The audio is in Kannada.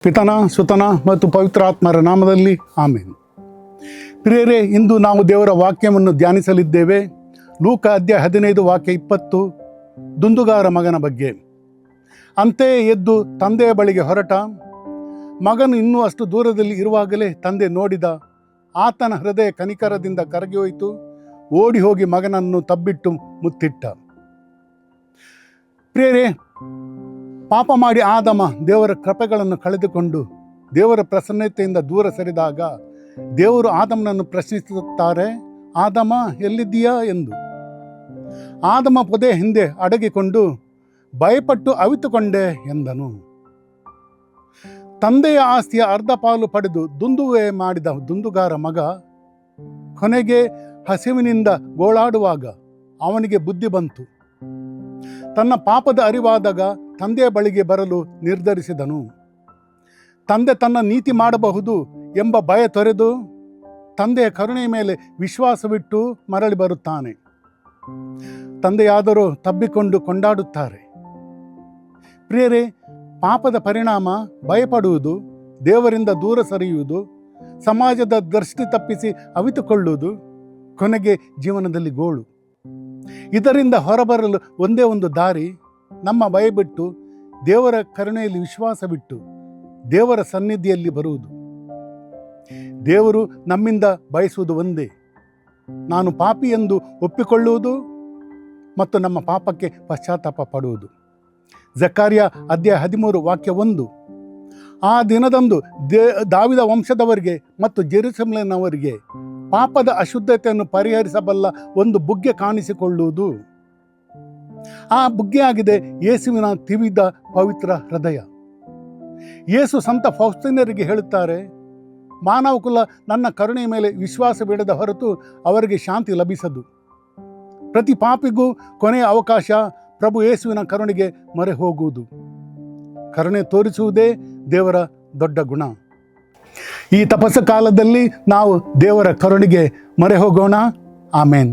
ಪಿತನ ಸುತನ ಮತ್ತು ಪವಿತ್ರಾತ್ಮರ ನಾಮದಲ್ಲಿ ಆಮೇನ್. ಪ್ರಿಯರೇ, ಇಂದು ನಾವು ದೇವರ ವಾಕ್ಯವನ್ನು ಧ್ಯಾನಿಸಲಿದ್ದೇವೆ. ಲೂಕ ಅಧ್ಯಾಯ 15 ವಾಕ್ಯ 20, ದುಂದುಗಾರ ಮಗನ ಬಗ್ಗೆ. ಅಂತೆಯೇ ಎದ್ದು ತಂದೆಯ ಬಳಿಗೆ ಹೊರಟ. ಮಗನು ಇನ್ನೂ ಅಷ್ಟು ದೂರದಲ್ಲಿ ಇರುವಾಗಲೇ ತಂದೆ ನೋಡಿದ. ಆತನ ಹೃದಯ ಕನಿಕರದಿಂದ ಕರಗಿ ಹೋಯಿತು. ಓಡಿ ಹೋಗಿ ಮಗನನ್ನು ತಬ್ಬಿಟ್ಟು ಮುತ್ತಿಟ್ಟ. ಪ್ರಿಯರೇ, ಪಾಪ ಮಾಡಿ ಆದಮ ದೇವರ ಕೃಪೆಗಳನ್ನು ಕಳೆದುಕೊಂಡು ದೇವರ ಪ್ರಸನ್ನತೆಯಿಂದ ದೂರ ಸರಿದಾಗ ದೇವರು ಆದಮನನ್ನು ಪ್ರಶ್ನಿಸುತ್ತಾರೆ, ಆದಮ ಎಲ್ಲಿದ್ದೀಯಾ ಎಂದು. ಆದಮ ಪೊದೆ ಹಿಂದೆ ಅಡಗಿಕೊಂಡು ಭಯಪಟ್ಟು ಅವಿತುಕೊಂಡೆ ಎಂದನು. ತಂದೆಯ ಆಸ್ತಿಯ ಅರ್ಧ ಪಾಲು ಪಡೆದು ದುಂದುವೆ ಮಾಡಿದ ದುಂದುಗಾರ ಮಗ ಕೊನೆಗೆ ಹಸಿವಿನಿಂದ ಗೋಳಾಡುವಾಗ ಅವನಿಗೆ ಬುದ್ಧಿ ಬಂತು. ತನ್ನ ಪಾಪದ ಅರಿವಾದಾಗ ತಂದೆಯ ಬಳಿಗೆ ಬರಲು ನಿರ್ಧರಿಸಿದನು. ತಂದೆ ತನ್ನ ನೀತಿ ಮಾಡಬಹುದು ಎಂಬ ಭಯ ತೊರೆದು ತಂದೆಯ ಕರುಣೆಯ ಮೇಲೆ ವಿಶ್ವಾಸವಿಟ್ಟು ಮರಳಿ ಬರುತ್ತಾನೆ. ತಂದೆಯಾದರೂ ತಬ್ಬಿಕೊಂಡು ಕೊಂಡಾಡುತ್ತಾರೆ. ಪ್ರಿಯರೇ, ಪಾಪದ ಪರಿಣಾಮ ಭಯಪಡುವುದು, ದೇವರಿಂದ ದೂರ ಸರಿಯುವುದು, ಸಮಾಜದ ದೃಷ್ಟಿ ತಪ್ಪಿಸಿ ಅವಿತುಕೊಳ್ಳುವುದು, ಕೊನೆಗೆ ಜೀವನದಲ್ಲಿ ಗೋಳು. ಇದರಿಂದ ಹೊರಬರಲು ಒಂದೇ ಒಂದು ದಾರಿ, ನಮ್ಮ ಭಯ ಬಿಟ್ಟು ದೇವರ ಕರುಣೆಯಲ್ಲಿ ವಿಶ್ವಾಸವಿಟ್ಟು ದೇವರ ಸನ್ನಿಧಿಯಲ್ಲಿ ಬರುವುದು. ದೇವರು ನಮ್ಮಿಂದ ಬಯಸುವುದು ಒಂದೇ, ನಾನು ಪಾಪಿ ಎಂದು ಒಪ್ಪಿಕೊಳ್ಳುವುದು ಮತ್ತು ನಮ್ಮ ಪಾಪಕ್ಕೆ ಪಶ್ಚಾತ್ತಾಪ ಪಡುವುದು. ಜಕರ್ಯ ಅಧ್ಯಾಯ 13 ವಾಕ್ಯ 1. ಆ ದಿನದಂದು ದಾವಿದ ವಂಶದವರಿಗೆ ಮತ್ತು ಜೆರುಸಲೇಮಿನವರಿಗೆ ಪಾಪದ ಅಶುದ್ಧತೆಯನ್ನು ಪರಿಹರಿಸಬಲ್ಲ ಒಂದು ಬುಗ್ಗೆ ಕಾಣಿಸಿಕೊಳ್ಳುವುದು. ಆ ಬುಗ್ಗೆಯಾಗಿದೆ ಯೇಸುವಿನ ತಿವಿದ ಪವಿತ್ರ ಹೃದಯ. ಯೇಸು ಸಂತ ಫೌಸ್ತೀನರಿಗೆ ಹೇಳುತ್ತಾರೆ, ಮಾನವ ಕುಲ ನನ್ನ ಕರುಣೆಯ ಮೇಲೆ ವಿಶ್ವಾಸವಿಡದ ಹೊರತು ಅವರಿಗೆ ಶಾಂತಿ ಲಭಿಸದು. ಪ್ರತಿ ಪಾಪಿಗೂ ಕೊನೆಯ ಅವಕಾಶ ಪ್ರಭು ಯೇಸುವಿನ ಕರುಣೆಗೆ ಮೊರೆ ಹೋಗುವುದು. ಕರುಣೆ ತೋರಿಸುವುದೇ ದೇವರ ದೊಡ್ಡ ಗುಣ. ಈ ತಪಸ್ಸು ಕಾಲದಲ್ಲಿ ನಾವು ದೇವರ ಕರುಣೆಗೆ ಮೊರೆ ಹೋಗೋಣ. ಆಮೇನ್.